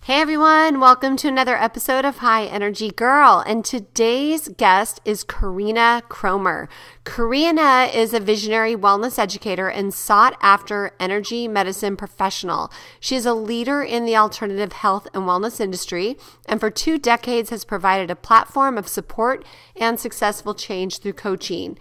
Hey everyone, welcome to another episode of High Energy Girl, and today's guest is Corinna Kromer. Corinna is a visionary wellness educator and sought-after energy medicine professional. She is a leader in the alternative health and wellness industry, and for 2 decades has provided a platform of support and successful change through coaching,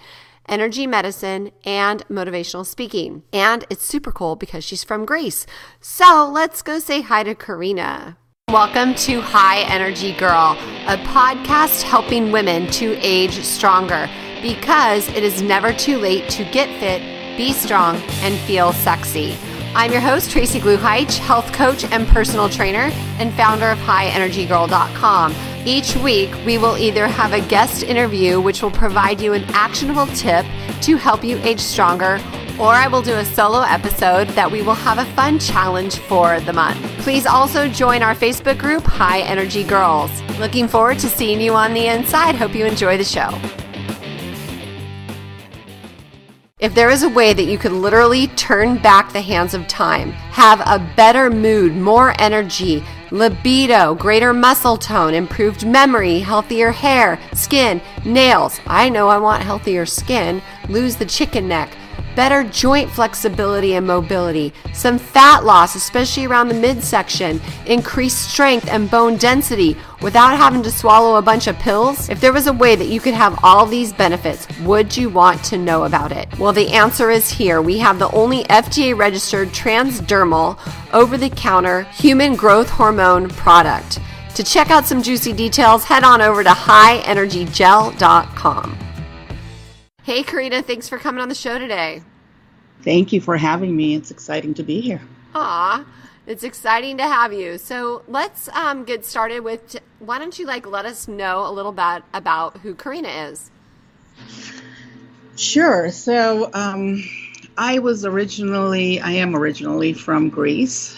energy medicine, and motivational speaking. And it's super cool because she's from Greece. So let's go say hi to Corinna. Welcome to High Energy Girl, a podcast helping women to age stronger because it is never too late to get fit, be strong, and feel sexy. I'm your host, Tracy Gluheich, health coach and personal trainer, and founder of highenergygirl.com. Each week, we will either have a guest interview, which will provide you an actionable tip to help you age stronger, or I will do a solo episode that we will have a fun challenge for the month. Please also join our Facebook group, High Energy Girls. Looking forward to seeing you on the inside. Hope you enjoy the show. If there is a way that you could literally turn back the hands of time, have a better mood, more energy, libido, greater muscle tone, improved memory, healthier hair, skin, nails, I know I want healthier skin, lose the chicken neck, better joint flexibility and mobility, some fat loss, especially around the midsection, increased strength and bone density without having to swallow a bunch of pills. If there was a way that you could have all these benefits, would you want to know about it? Well, the answer is here. We have the only FDA-registered transdermal, over-the-counter human growth hormone product. To check out some juicy details, head on over to highenergygel.com. Hey, Corinna, thanks for coming on the show today. Thank you for having me. It's exciting to be here. Aw, it's exciting to have you. So let's get started with, why don't you let us know a little bit about who Corinna is? Sure. So I am originally from Greece,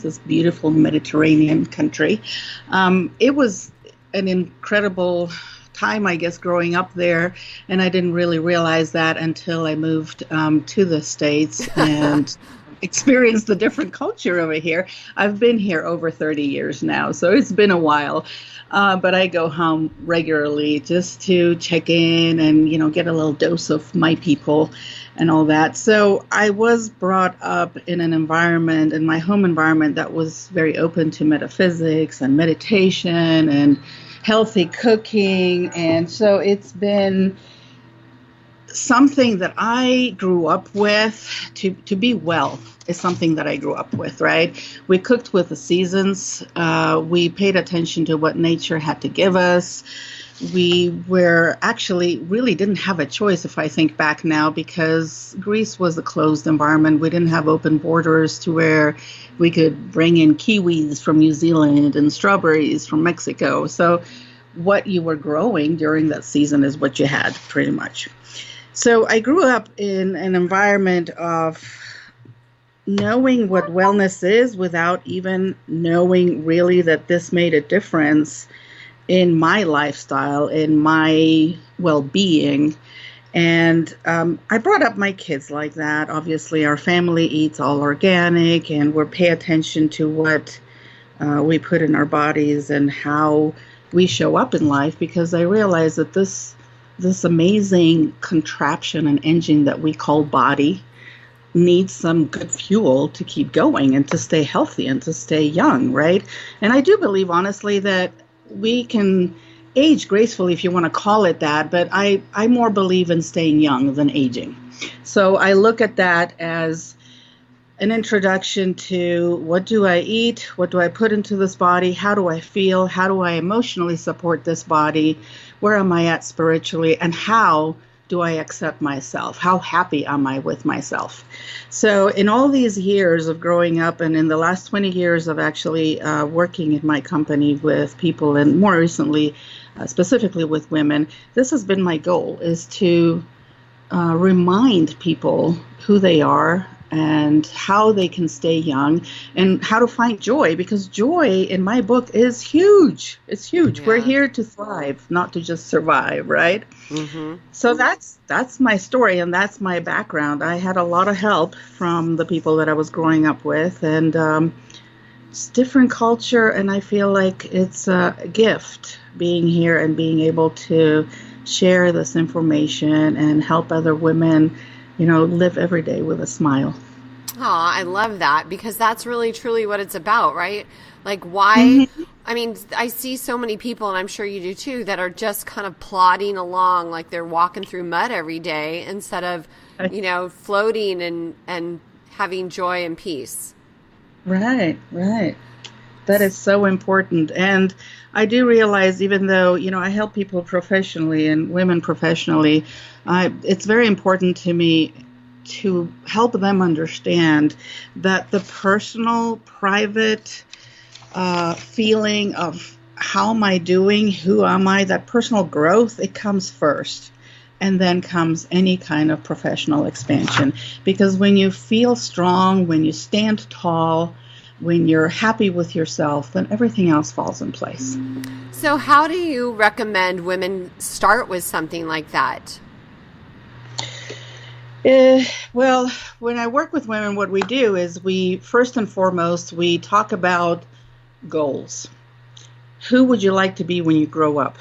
this beautiful Mediterranean country. It was an incredible time, I guess, growing up there, and I didn't really realize that until I moved to the States and experienced the different culture over here. I've been here over 30 years now, so it's been a while, but I go home regularly just to check in and, get a little dose of my people and all that. So I was brought up in an environment, in my home environment, that was very open to metaphysics and meditation and healthy cooking, and so it's been something that I grew up with. To be well is something that I grew up with, right? We cooked with the seasons. We paid attention to what nature had to give us. We were actually really didn't have a choice, if I think back now, because Greece was a closed environment. We didn't have open borders to where we could bring in kiwis from New Zealand and strawberries from Mexico. So what you were growing during that season is what you had, pretty much. So I grew up in an environment of knowing what wellness is without even knowing really that this made a difference in my lifestyle, in my well-being. And I brought up my kids like that. Obviously, our family eats all organic, and we pay attention to what we put in our bodies and how we show up in life, because I realized that this amazing contraption and engine that we call body needs some good fuel to keep going and to stay healthy and to stay young, right? And I do believe, honestly, that we can age gracefully, if you want to call it that, but I more believe in staying young than aging. So I look at that as an introduction to what do I eat, what do I put into this body, how do I feel, how do I emotionally support this body, where am I at spiritually, and how do I accept myself, how happy am I with myself. So in all these years of growing up, and in the last 20 years of actually working in my company with people, and more recently specifically with women, this has been my goal, is to remind people who they are and how they can stay young and how to find joy, because joy in my book is huge. It's huge. Yeah. We're here to thrive, not to just survive, right? Mm-hmm. So that's my story, and that's my background. I had a lot of help from the people that I was growing up with, and it's different culture, and I feel like it's a gift being here and being able to share this information and help other women, live every day with a smile. Oh, I love that, because that's really truly what it's about, right? Like, why? Mm-hmm. I mean, I see so many people, and I'm sure you do too, that are just kind of plodding along like they're walking through mud every day instead of, floating and having joy and peace. Right. That is so important. And I do realize, even though, I help people professionally and women professionally, it's very important to me to help them understand that the personal, private feeling of how am I doing, who am I, that personal growth, it comes first. And then comes any kind of professional expansion. Because when you feel strong, when you stand tall, when you're happy with yourself, then everything else falls in place. So how do you recommend women start with something like that? Well, when I work with women, what we do is we, first and foremost, we talk about goals. Who would you like to be when you grow up?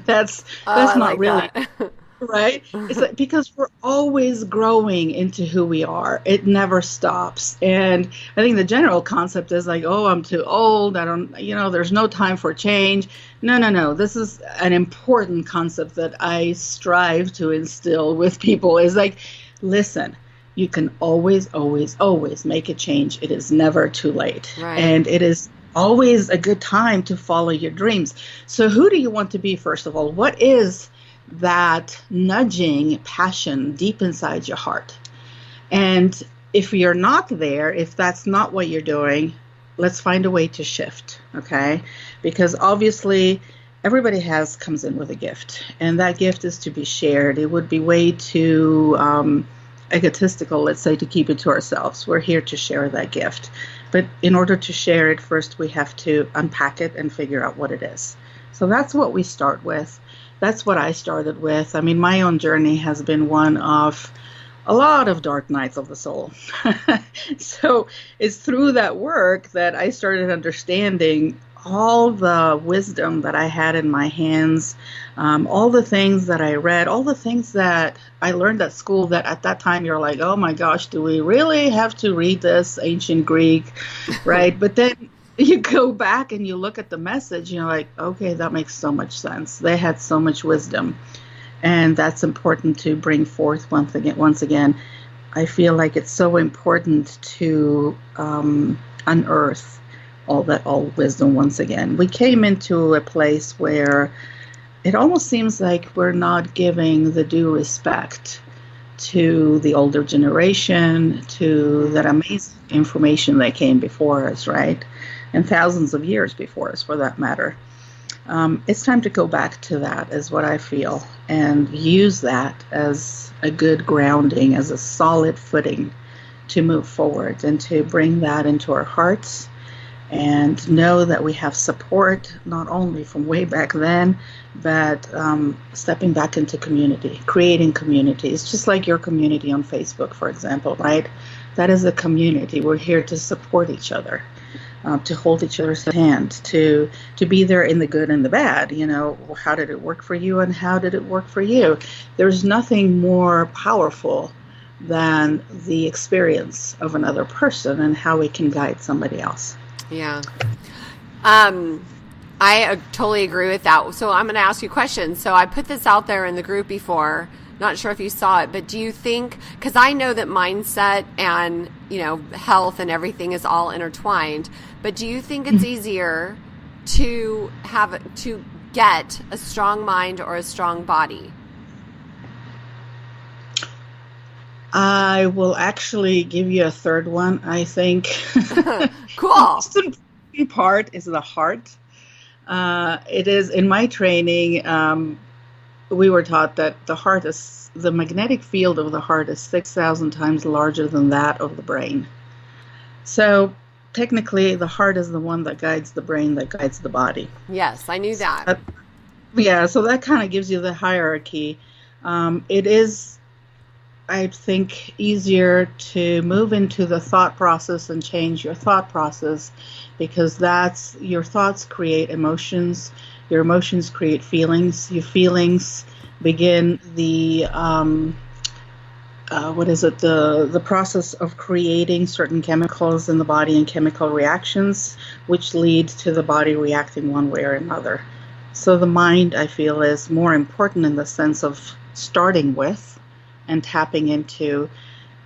that's not like really... that. Right? It's like, because we're always growing into who we are. It never stops. And I think the general concept is like, oh, I'm too old. I don't, there's no time for change. No. This is an important concept that I strive to instill with people, is like, listen, you can always, always, always make a change. It is never too late. Right. And it is always a good time to follow your dreams. So who do you want to be, first of all? What is that nudging passion deep inside your heart? And if you're not there, if that's not what you're doing, let's find a way to shift, okay? Because obviously everybody comes in with a gift, and that gift is to be shared. It would be way too egotistical, let's say, to keep it to ourselves. We're here to share that gift. But in order to share it, first we have to unpack it and figure out what it is. So that's what we start with. That's what I started with. I mean, my own journey has been one of a lot of dark nights of the soul. So it's through that work that I started understanding all the wisdom that I had in my hands, all the things that I read, all the things that I learned at school that at that time you're like, oh my gosh, do we really have to read this ancient Greek, right? But then you go back and you look at the message, and you're like, okay, that makes so much sense. They had so much wisdom, and that's important to bring forth once again. I feel like it's so important to unearth all wisdom once again. We came into a place where it almost seems like we're not giving the due respect to the older generation, to that amazing information that came before us, right? And thousands of years before us, for that matter. It's time to go back to that, is what I feel, and use that as a good grounding, as a solid footing to move forward, and to bring that into our hearts, and know that we have support, not only from way back then, but stepping back into community, creating communities, just like your community on Facebook, for example, right? That is a community. We're here to support each other. To hold each other's hand, to be there in the good and the bad. How did it work for you, and how did it work for you? There's nothing more powerful than the experience of another person and how we can guide somebody else. Yeah. I totally agree with that. So I'm going to ask you a question. So I put this out there in the group before. Not sure if you saw it, but do you think, because I know that mindset and, health and everything is all intertwined, but do you think it's easier to get a strong mind or a strong body? I will actually give you a third one, I think. Cool. The most important part is the heart. It is, in my training, we were taught that the magnetic field of the heart is 6,000 times larger than that of the brain. So technically, the heart is the one that guides the brain, that guides the body. Yes, I knew that. So that kind of gives you the hierarchy. It is I think, easier to move into the thought process and change your thought process, because that's your thoughts create emotions, your emotions create feelings, your feelings begin the the process of creating certain chemicals in the body and chemical reactions, which lead to the body reacting one way or another. So the mind, I feel, is more important in the sense of starting with and tapping into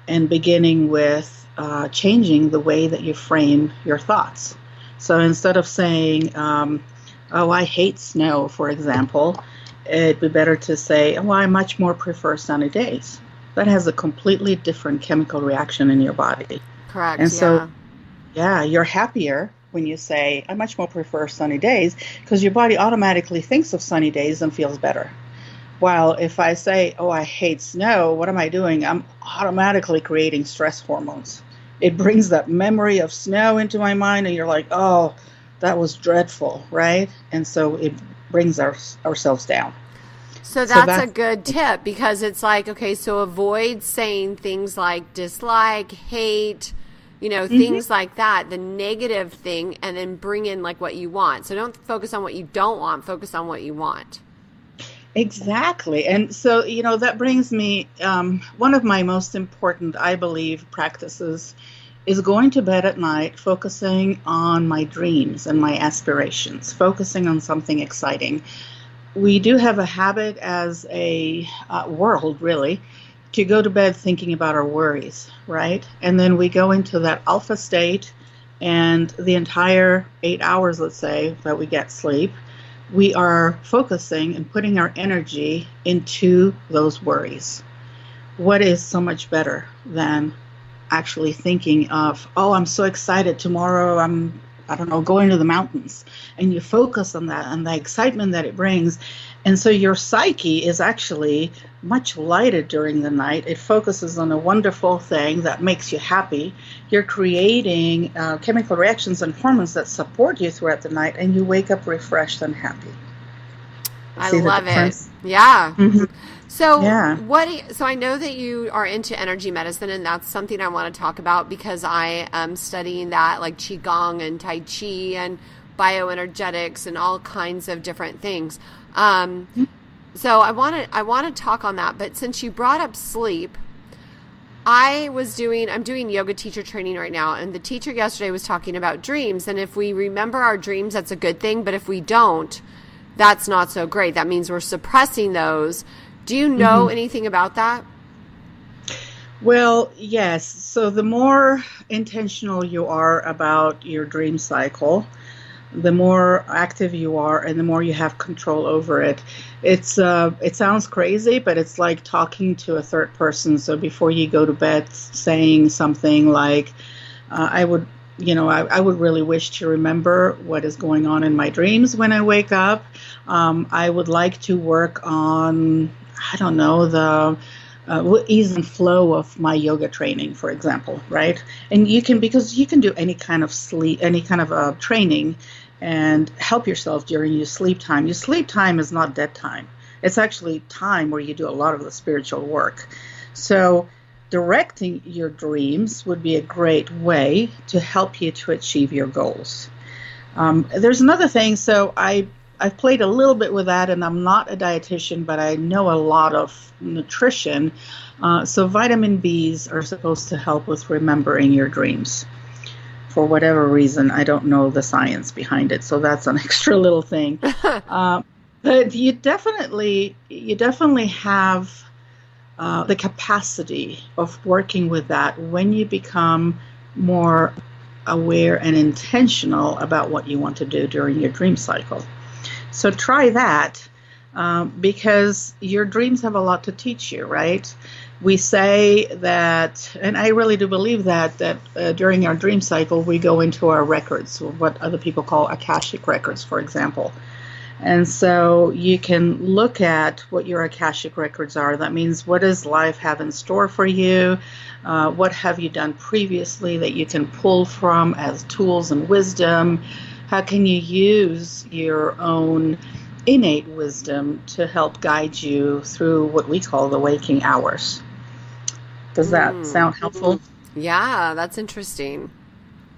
and beginning with changing the way that you frame your thoughts. So instead of saying, oh, I hate snow, for example, it'd be better to say, oh, I much more prefer sunny days. That has a completely different chemical reaction in your body. Correct. And so, you're happier when you say, I much more prefer sunny days, because your body automatically thinks of sunny days and feels better. While if I say, oh, I hate snow, what am I doing? I'm automatically creating stress hormones. It brings that memory of snow into my mind, and you're like, oh, that was dreadful, right? And so it brings ourselves down. So that's a good tip, because it's like, okay, so avoid saying things like dislike, hate, things like that, the negative thing, and then bring in like what you want. So don't focus on what you don't want, focus on what you want. Exactly. And so, that brings me, one of my most important, I believe, practices is going to bed at night, focusing on my dreams and my aspirations, focusing on something exciting. We do have a habit as a world, really, to go to bed thinking about our worries, right? And then we go into that alpha state, and the entire 8 hours, let's say, that we get sleep, we are focusing and putting our energy into those worries. What is so much better than actually thinking of, oh, I'm so excited, tomorrow I'm going to the mountains, and you focus on that and the excitement that it brings. And so your psyche is actually much lighter during the night. It focuses on a wonderful thing that makes you happy. You're creating chemical reactions and hormones that support you throughout the night, and you wake up refreshed and happy. I love it. Yeah. Mm-hmm. So so I know that you are into energy medicine, and that's something I want to talk about, because I am studying that, like Qigong and Tai Chi and bioenergetics and all kinds of different things. So I want to talk on that. But since you brought up sleep, I'm doing yoga teacher training right now, and the teacher yesterday was talking about dreams. And if we remember our dreams, that's a good thing. But if we don't, that's not so great. That means we're suppressing those. Do you know anything about that? Well, yes. So the more intentional you are about your dream cycle, the more active you are, and the more you have control over it. It sounds crazy, but it's like talking to a third person. So before you go to bed, saying something like, I would really wish to remember what is going on in my dreams when I wake up. I would like to work on, the ease and flow of my yoga training, for example, right? And because you can do any kind of training and help yourself during your sleep time. Your sleep time is not dead time. It's actually time where you do a lot of the spiritual work. So directing your dreams would be a great way to help you to achieve your goals. There's another thing. So I've played a little bit with that, and I'm not a dietitian, but I know a lot of nutrition. So vitamin Bs are supposed to help with remembering your dreams. For whatever reason, I don't know the science behind it, so that's an extra little thing. But you definitely have the capacity of working with that when you become more aware and intentional about what you want to do during your dream cycle. So try that, because your dreams have a lot to teach you, right? We say that, and I really do believe that during our dream cycle, we go into our records, what other people call Akashic records, for example. And so you can look at what your Akashic records are. That means, what does life have in store for you? What have you done previously that you can pull from as tools and wisdom? How can you use your own innate wisdom to help guide you through what we call the waking hours? Does that sound helpful? Yeah, that's interesting.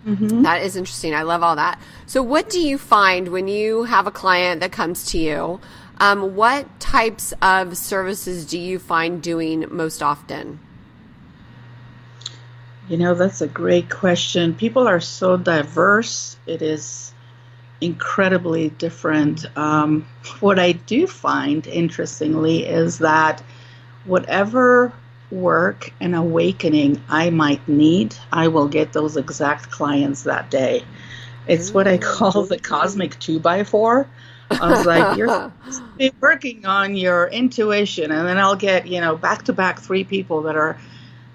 Mm-hmm. That is interesting. I love all that. So what do you find when you have a client that comes to you? What types of services do you find doing most often? That's a great question. People are so diverse. It is incredibly different. What I do find, interestingly, is that whatever work and awakening I might need, I will get those exact clients that day. It's what I call the cosmic 2x4. I was like, you're supposed to be working on your intuition, and then I'll get, back-to-back 3 people that are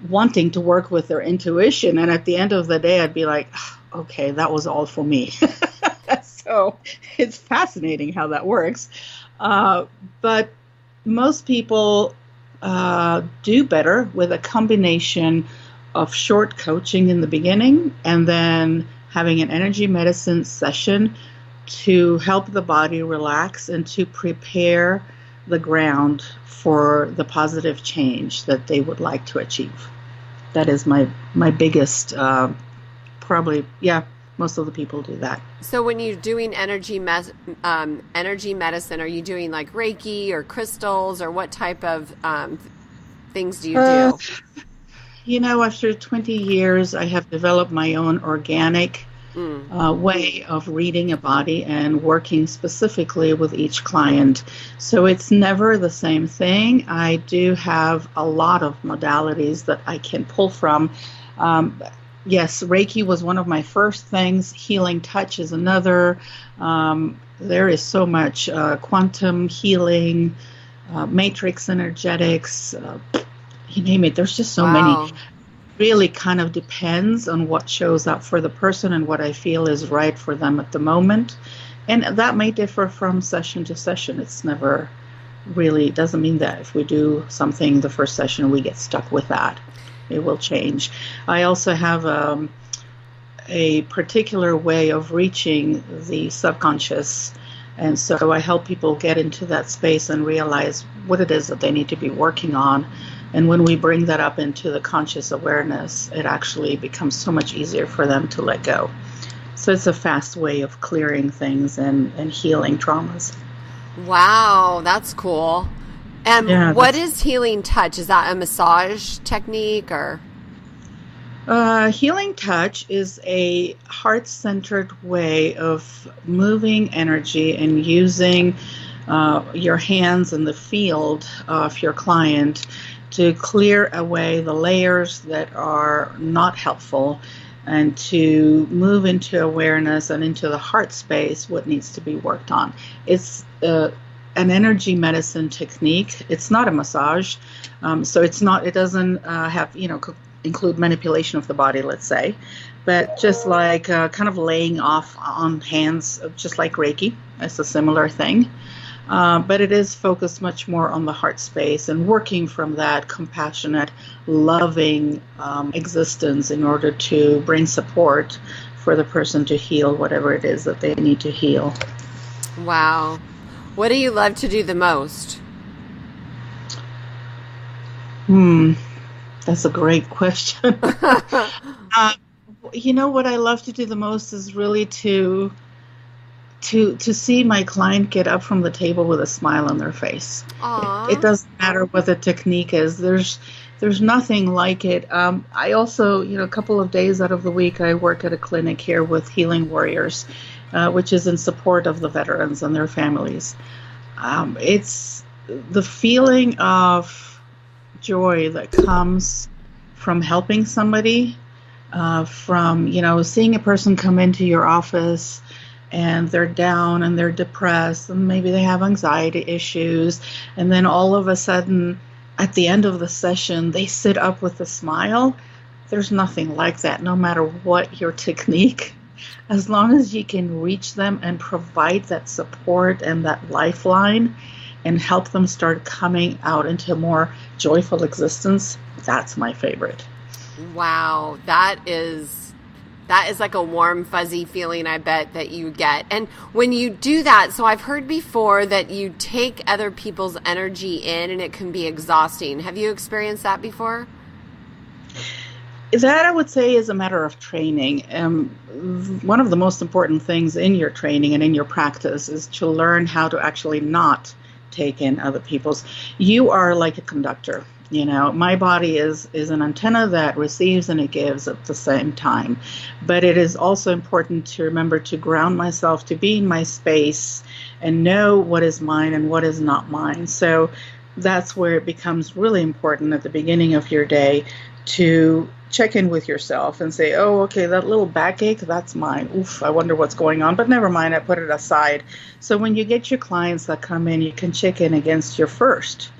wanting to work with their intuition, and at the end of the day, I'd be like, okay, that was all for me. So it's fascinating how that works. But most people do better with a combination of short coaching in the beginning and then having an energy medicine session to help the body relax and to prepare the ground for the positive change that they would like to achieve. That is my biggest, probably, most of the people do that. So when you're doing energy medicine, are you doing like Reiki or crystals, or what type of things do you do? After 20 years, I have developed my own organic way of reading a body and working specifically with each client. So it's never the same thing. I do have a lot of modalities that I can pull from. Yes, Reiki was one of my first things. Healing touch is another. There is so much quantum healing, matrix energetics, you name it. There's just so many. Really kind of depends on what shows up for the person and what I feel is right for them at the moment. And that may differ from session to session. It's never really, doesn't mean that if we do something the first session, we get stuck with that. It will change. I also have a particular way of reaching the subconscious. And so I help people get into that space and realize what it is that they need to be working on. And when we bring that up into the conscious awareness, it actually becomes so much easier for them to let go. So it's a fast way of clearing things and healing traumas. Wow, that's cool. And what is healing touch? Is that a massage technique or? Healing touch is a heart-centered way of moving energy and using your hands in the field of your client to clear away the layers that are not helpful and to move into awareness and into the heart space what needs to be worked on. It's an energy medicine technique. It's not a massage, so it doesn't have, include manipulation of the body, let's say, but just like kind of laying off on hands, just like Reiki. It's a similar thing. But it is focused much more on the heart space and working from that compassionate, loving existence in order to bring support for the person to heal whatever it is that they need to heal. Wow. What do you love to do the most? That's a great question. What I love to do the most is really to see my client get up from the table with a smile on their face. It doesn't matter what the technique is. There's nothing like it. I also, a couple of days out of the week, I work at a clinic here with Healing Warriors, which is in support of the veterans and their families. It's the feeling of joy that comes from helping somebody, from, seeing a person come into your office and they're down and they're depressed and maybe they have anxiety issues. And then all of a sudden, at the end of the session, they sit up with a smile. There's nothing like that, no matter what your technique. As long as you can reach them and provide that support and that lifeline and help them start coming out into a more joyful existence, that's my favorite. Wow, that is like a warm, fuzzy feeling, I bet, that you get. And when you do that, so I've heard before that you take other people's energy in and it can be exhausting. Have you experienced that before? That I would say is a matter of training. One of the most important things in your training and in your practice is to learn how to actually not take in other people's. You are like a conductor. My body is an antenna that receives and it gives at the same time. But it is also important to remember to ground myself, to be in my space and know what is mine and what is not mine. So that's where it becomes really important at the beginning of your day to check in with yourself and say, oh, okay, that little backache, that's mine. Oof, I wonder what's going on, but never mind, I put it aside. So when you get your clients that come in, you can check in against your first,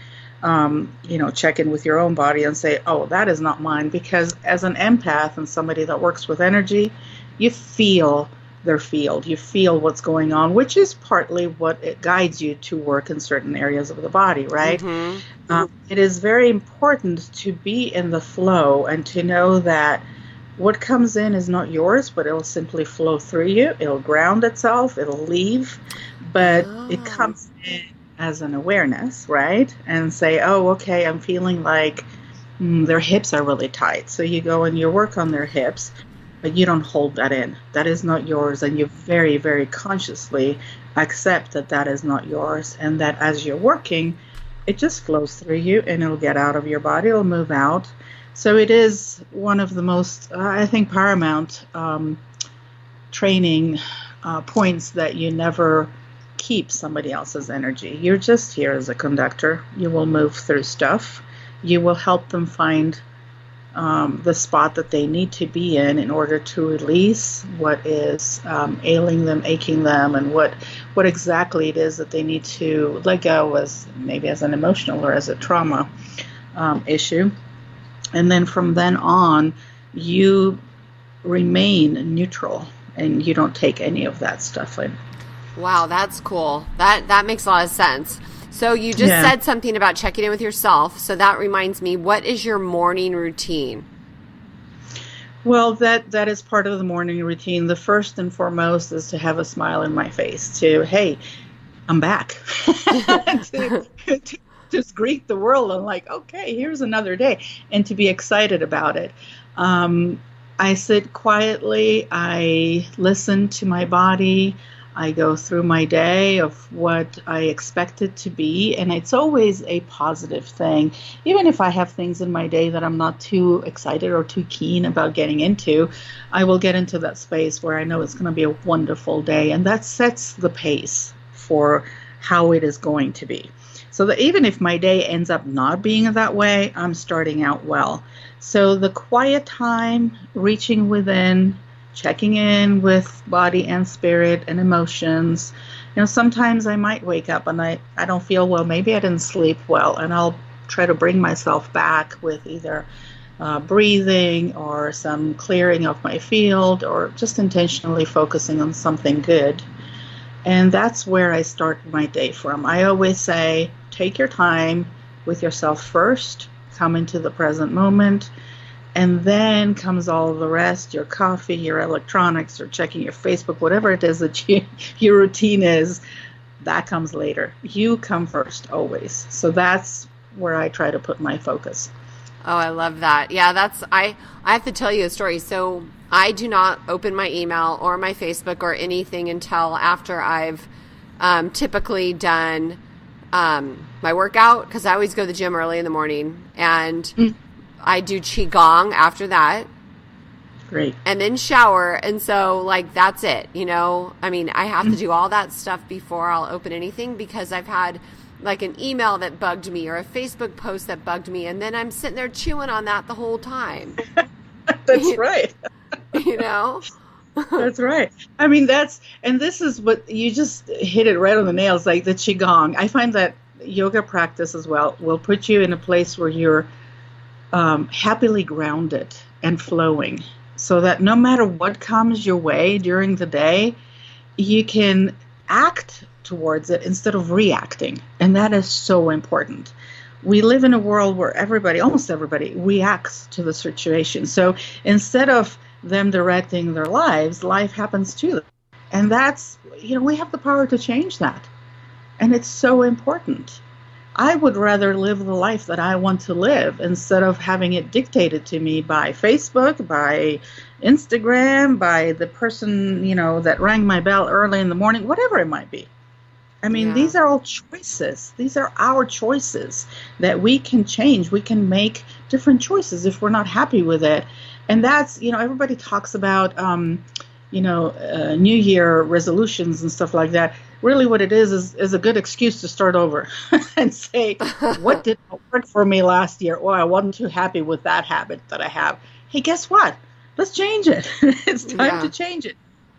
check in with your own body and say, oh, that is not mine. Because as an empath and somebody that works with energy, you feel their field. You feel what's going on, which is partly what it guides you to work in certain areas of the body, right? Mm-hmm. It is very important to be in the flow and to know that what comes in is not yours, but it'll simply flow through you. It'll ground itself. It'll leave, but it comes in as an awareness, right? And say, oh, okay, I'm feeling like their hips are really tight. So you go and you work on their hips, but you don't hold that in. That is not yours. And you very, very consciously accept that that is not yours. And that as you're working, it just flows through you and it'll get out of your body. It'll move out. So it is one of the most, I think, paramount training points that you never keep somebody else's energy. You're just here as a conductor. You will move through stuff. You will help them find the spot that they need to be in order to release what is ailing them, aching them, and what exactly it is that they need to let go as maybe as an emotional or as a trauma issue. And then from then on, you remain neutral and you don't take any of that stuff in. Wow, that's cool. That makes a lot of sense. So you just said something about checking in with yourself. So that reminds me, what is your morning routine? Well, that is part of the morning routine. The first and foremost is to have a smile in my face, to, hey, I'm back. to just greet the world and like, okay, here's another day, and to be excited about it. I sit quietly. I listen to my body. I go through my day of what I expect it to be, and it's always a positive thing. Even if I have things in my day that I'm not too excited or too keen about getting into, I will get into that space where I know it's going to be a wonderful day, and that sets the pace for how it is going to be. So that even if my day ends up not being that way, I'm starting out well. So the quiet time, reaching within, checking in with body and spirit and emotions. Sometimes I might wake up and I don't feel well. Maybe I didn't sleep well, and I'll try to bring myself back with either breathing or some clearing of my field or just intentionally focusing on something good. And that's where I start my day from. I always say, take your time with yourself first, come into the present moment, and then comes all of the rest, your coffee, your electronics, or checking your Facebook, whatever it is that your routine is, that comes later. You come first, always. So that's where I try to put my focus. Oh, I love that. Yeah, I have to tell you a story. So I do not open my email or my Facebook or anything until after I've typically done my workout, because I always go to the gym early in the morning, and I do Qigong after that. Great. And then shower. And so, that's it. I have to do all that stuff before I'll open anything, because I've had an email that bugged me or a Facebook post that bugged me. And then I'm sitting there chewing on that the whole time. That's right. That's right. And this is what you just hit it right on the nails, like the Qigong. I find that yoga practice as well will put you in a place where you're happily grounded and flowing, so that no matter what comes your way during the day, you can act towards it instead of reacting. And that is so important. We live in a world where almost everybody reacts to the situation. So instead of them directing their lives, life happens to them. And that's, we have the power to change that. And it's so important. I would rather live the life that I want to live instead of having it dictated to me by Facebook, by Instagram, by the person, that rang my bell early in the morning, whatever it might be. I mean, Yeah. these are all choices. These are our choices that we can change. We can make different choices if we're not happy with it. And that's, everybody talks about, New Year resolutions and stuff like that. Really what it is a good excuse to start over and say, what did not work for me last year? Or I wasn't too happy with that habit that I have. Hey, guess what? Let's change it. It's time to change it.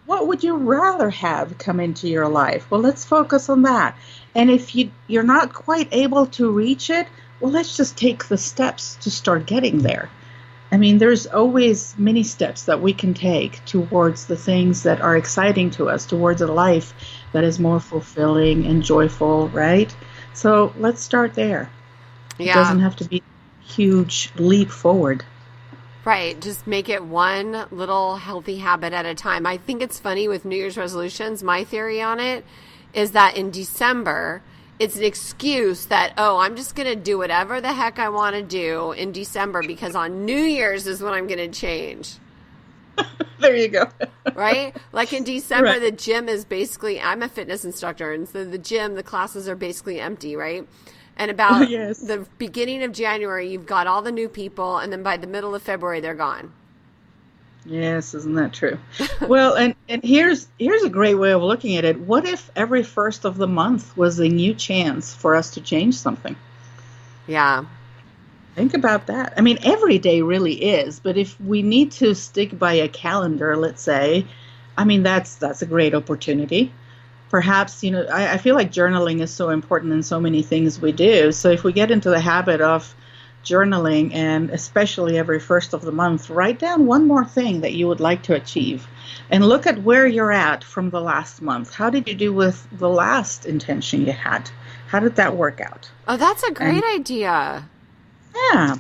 What would you rather have come into your life? Well, let's focus on that. And if you're not quite able to reach it, well, let's just take the steps to start getting there. I mean, there's always many steps that we can take towards the things that are exciting to us, towards a life that is more fulfilling and joyful, right? So let's start there. Yeah. It doesn't have to be a huge leap forward. Right. Just make it one little healthy habit at a time. I think it's funny with New Year's resolutions. My theory on it is that in December, it's an excuse that, I'm just going to do whatever the heck I want to do in December because on New Year's is when I'm going to change. There you go. Right? Like in December, Right. The gym is basically, I'm a fitness instructor, and so the classes are basically empty, right? And about Yes. the beginning of January, you've got all the new people, and then by the middle of February, they're gone. Yes, isn't that true? Well, and here's a great way of looking at it. What if every first of the month was a new chance for us to change something? Yeah. Think about that. I mean, every day really is, but if we need to stick by a calendar, let's say, I mean, that's a great opportunity. Perhaps, I feel like journaling is so important in so many things we do. So if we get into the habit of journaling, and especially every first of the month, write down one more thing that you would like to achieve and look at where you're at from the last month. How did you do with the last intention you had? How did that work out? Oh, that's a great idea. Yeah.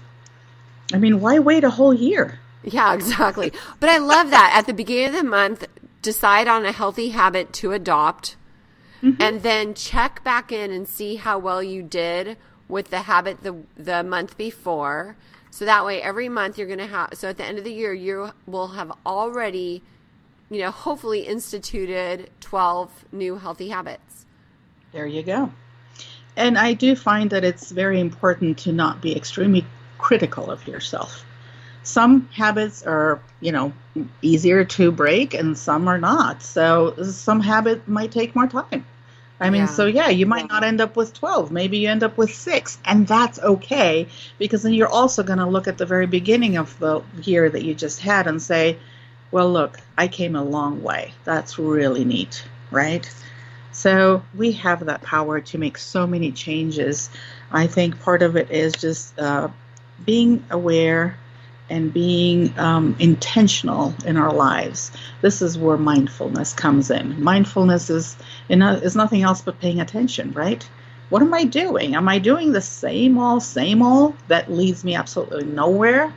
I mean, why wait a whole year? Yeah, exactly. But I love that. At the beginning of the month, decide on a healthy habit to adopt, and then check back in and see how well you did with the habit the month before. So that way every month you're going to have, so at the end of the year, you will have already, hopefully instituted 12 new healthy habits. There you go. And I do find that it's very important to not be extremely critical of yourself. Some habits are, easier to break and some are not. So some habit might take more time. I mean, you might not end up with 12. Maybe you end up with 6. And that's okay, because then you're also going to look at the very beginning of the year that you just had and say, well, look, I came a long way. That's really neat, right? So we have that power to make so many changes. I think part of it is just being aware and being intentional in our lives. This is where mindfulness comes in. Mindfulness is nothing else but paying attention, right? What am I doing? Am I doing the same old that leads me absolutely nowhere?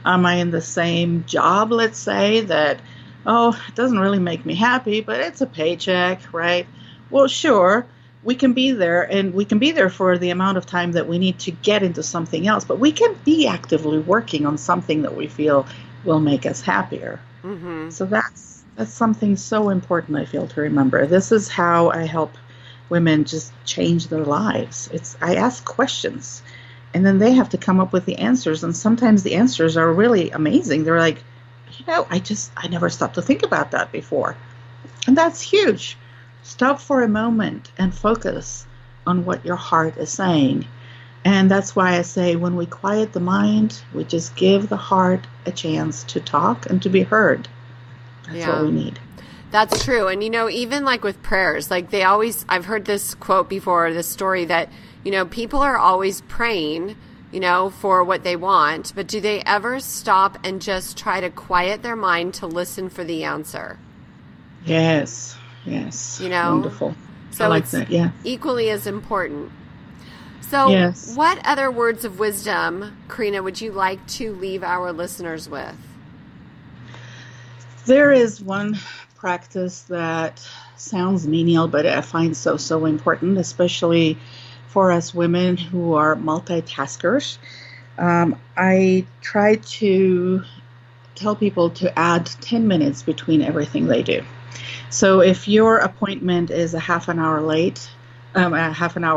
Am I in the same job, let's say, that, it doesn't really make me happy, but it's a paycheck, right? Well, sure, we can be there, and we can be there for the amount of time that we need to get into something else, but we can be actively working on something that we feel will make us happier. Mm-hmm. So that's something so important, I feel, to remember. This is how I help women just change their lives. I ask questions, and then they have to come up with the answers, and sometimes the answers are really amazing. They're like, I never stopped to think about that before. And that's huge. Stop for a moment and focus on what your heart is saying. And that's why I say when we quiet the mind, we just give the heart a chance to talk and to be heard. That's what we need. That's true. And, even like with prayers, like I've heard this quote before, this story that, people are always praying, for what they want, but do they ever stop and just try to quiet their mind to listen for the answer? Yes. Wonderful. So I like it's that. Yeah. equally as important. So what other words of wisdom, Corinna, would you like to leave our listeners with? There is one practice that sounds menial, but I find so important, especially for us women who are multitaskers. I try to tell people to add 10 minutes between everything they do. So if your appointment is a half an hour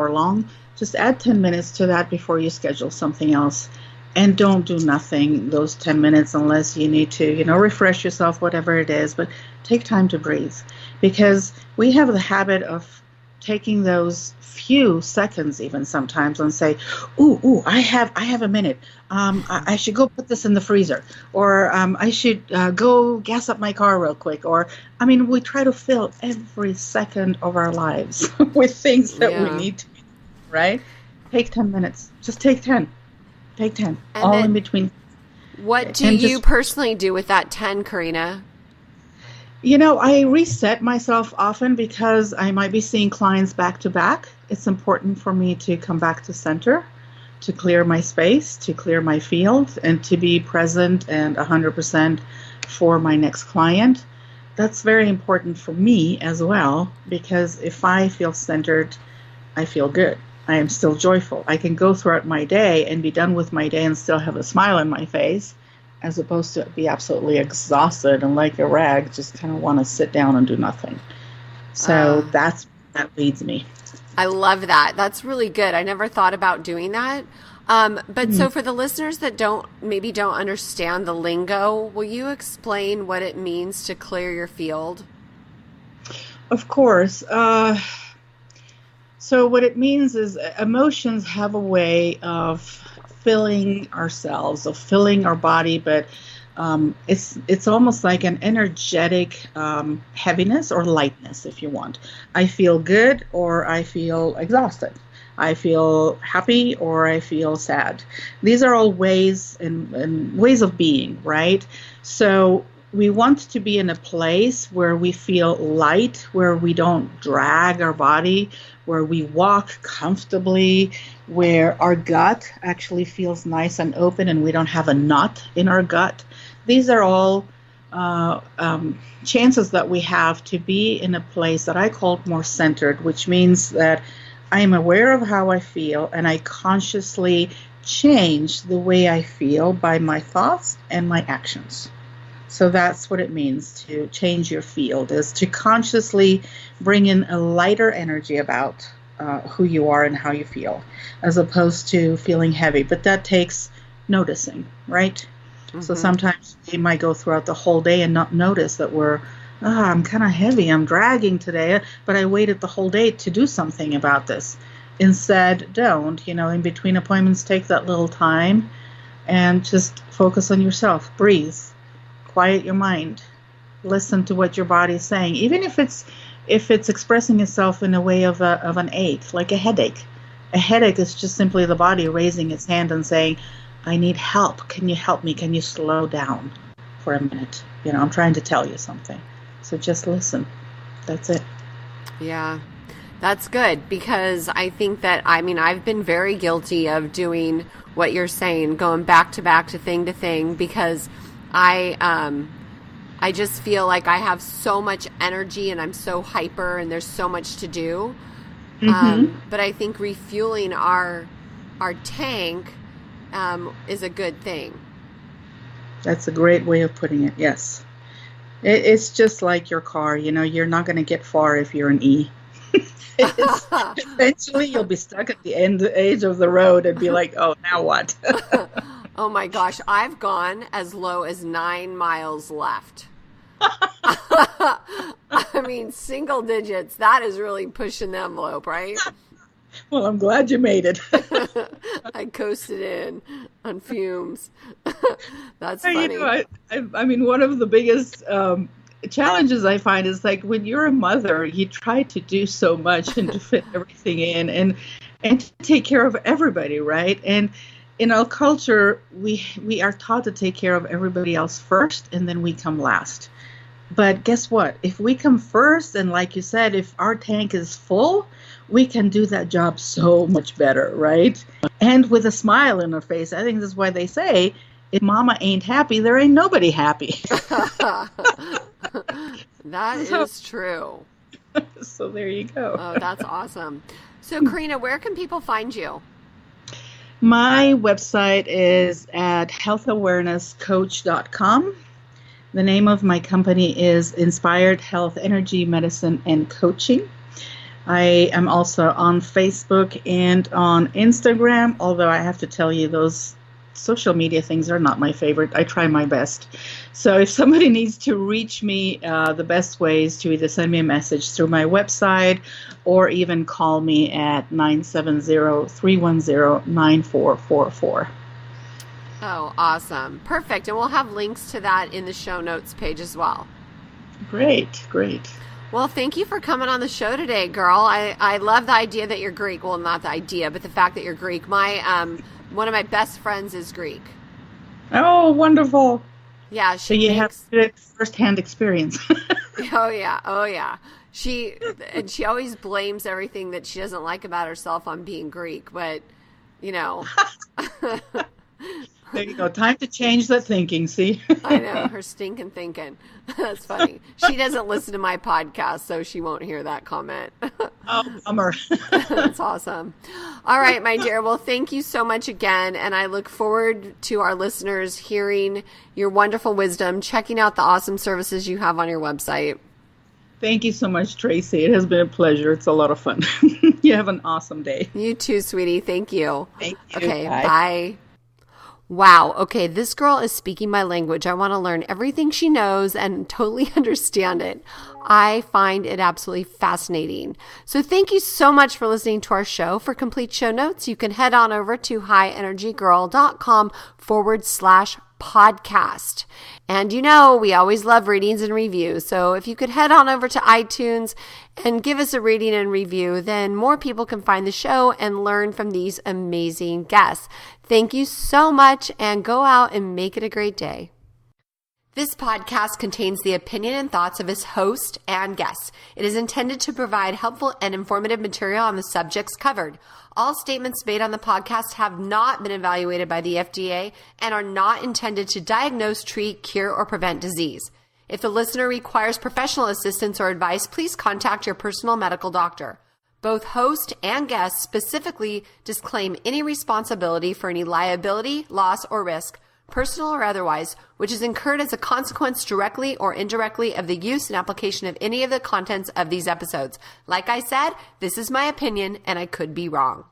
long, just add 10 minutes to that before you schedule something else. And don't do nothing those 10 minutes unless you need to, refresh yourself, whatever it is. But take time to breathe, because we have the habit of taking those few seconds even sometimes and say, ooh, I have a minute. I should go put this in the freezer, or I should go gas up my car real quick. Or, we try to fill every second of our lives with things that we need to, right? Take 10 minutes. Just take 10. Take 10. And all in between. What do you personally do with that 10, Corinna? I reset myself often because I might be seeing clients back to back. It's important for me to come back to center, to clear my space, to clear my field, and to be present and 100% for my next client. That's very important for me as well, because if I feel centered, I feel good. I am still joyful. I can go throughout my day and be done with my day and still have a smile on my face, as opposed to be absolutely exhausted and like a rag, just kind of want to sit down and do nothing. So that leads me. I love that. That's really good. I never thought about doing that. But so for the listeners that don't understand the lingo, will you explain what it means to clear your field? Of course. So what it means is emotions have a way of filling ourselves, of filling our body, but it's almost like an energetic heaviness or lightness, if you want. I feel good or I feel exhausted. I feel happy or I feel sad. These are all ways and ways of being, right? So we want to be in a place where we feel light, where we don't drag our body, where we walk comfortably, where our gut actually feels nice and open and we don't have a knot in our gut. These are all chances that we have to be in a place that I call more centered, which means that I am aware of how I feel and I consciously change the way I feel by my thoughts and my actions. So that's what it means to change your field, is to consciously bring in a lighter energy about who you are and how you feel, as opposed to feeling heavy. But that takes noticing, right? Mm-hmm. So sometimes we might go throughout the whole day and not notice that I'm kind of heavy, I'm dragging today, but I waited the whole day to do something about this. Instead, don't, in between appointments, take that little time and just focus on yourself, breathe. Quiet your mind. Listen to what your body is saying, even if it's expressing itself in a way of an ache, like a headache. A headache is just simply the body raising its hand and saying, "I need help. Can you help me? Can you slow down for a minute? I'm trying to tell you something." So just listen. That's it. Yeah, that's good, because I think that I've been very guilty of doing what you're saying, going back to back to thing, because I just feel like I have so much energy and I'm so hyper and there's so much to do. Mm-hmm. But I think refueling our tank is a good thing. That's a great way of putting it. Yes. It's just like your car. You're not going to get far if you're an E. Eventually you'll be stuck at the edge of the road and be like, oh, now what? Oh my gosh, I've gone as low as 9 miles left. Single digits. That is really pushing the envelope, right? Well, I'm glad you made it. I coasted in on fumes. That's funny. One of the biggest challenges I find is like when you're a mother, you try to do so much and to fit everything in and to take care of everybody, right? And in our culture, we are taught to take care of everybody else first, and then we come last. But guess what? If we come first, and like you said, if our tank is full, we can do that job so much better, right? And with a smile in our face. I think that's why they say, if mama ain't happy, there ain't nobody happy. That is true. So there you go. Oh, that's awesome. So Corinna, where can people find you? My website is at healthawarenesscoach.com. The name of my company is Inspired Health, Energy, Medicine, and Coaching. I am also on Facebook and on Instagram, although I have to tell you those social media things are not my favorite. I try my best. So if somebody needs to reach me, the best way is to either send me a message through my website or even call me at 970-310-9444. Oh, awesome. Perfect. And we'll have links to that in the show notes page as well. Great. Well, thank you for coming on the show today, girl. I love the idea that you're Greek. Well, not the idea, but the fact that you're Greek. One of my best friends is Greek. Oh, wonderful. Yeah. So you have first-hand experience. Oh, yeah. She always blames everything that she doesn't like about herself on being Greek, but, you know. There you go. Time to change that thinking, see? I know, her stinking thinking. That's funny. She doesn't listen to my podcast, so she won't hear that comment. Oh, bummer. That's awesome. All right, my dear. Well, thank you so much again, and I look forward to our listeners hearing your wonderful wisdom, checking out the awesome services you have on your website. Thank you so much, Tracy. It has been a pleasure. It's a lot of fun. You have an awesome day. You too, sweetie. Thank you. Thank you. Okay, bye. Wow. Okay. This girl is speaking my language. I want to learn everything she knows and totally understand it. I find it absolutely fascinating. So thank you so much for listening to our show. For complete show notes, you can head on over to highenergygirl.com/podcast. And you know, we always love ratings and reviews. So if you could head on over to iTunes and give us a rating and review, then more people can find the show and learn from these amazing guests. Thank you so much, and go out and make it a great day. This podcast contains the opinion and thoughts of its host and guests. It is intended to provide helpful and informative material on the subjects covered. All statements made on the podcast have not been evaluated by the FDA and are not intended to diagnose, treat, cure, or prevent disease. If the listener requires professional assistance or advice, please contact your personal medical doctor. Both host and guest specifically disclaim any responsibility for any liability, loss, or risk, personal or otherwise, which is incurred as a consequence directly or indirectly of the use and application of any of the contents of these episodes. Like I said, this is my opinion and I could be wrong.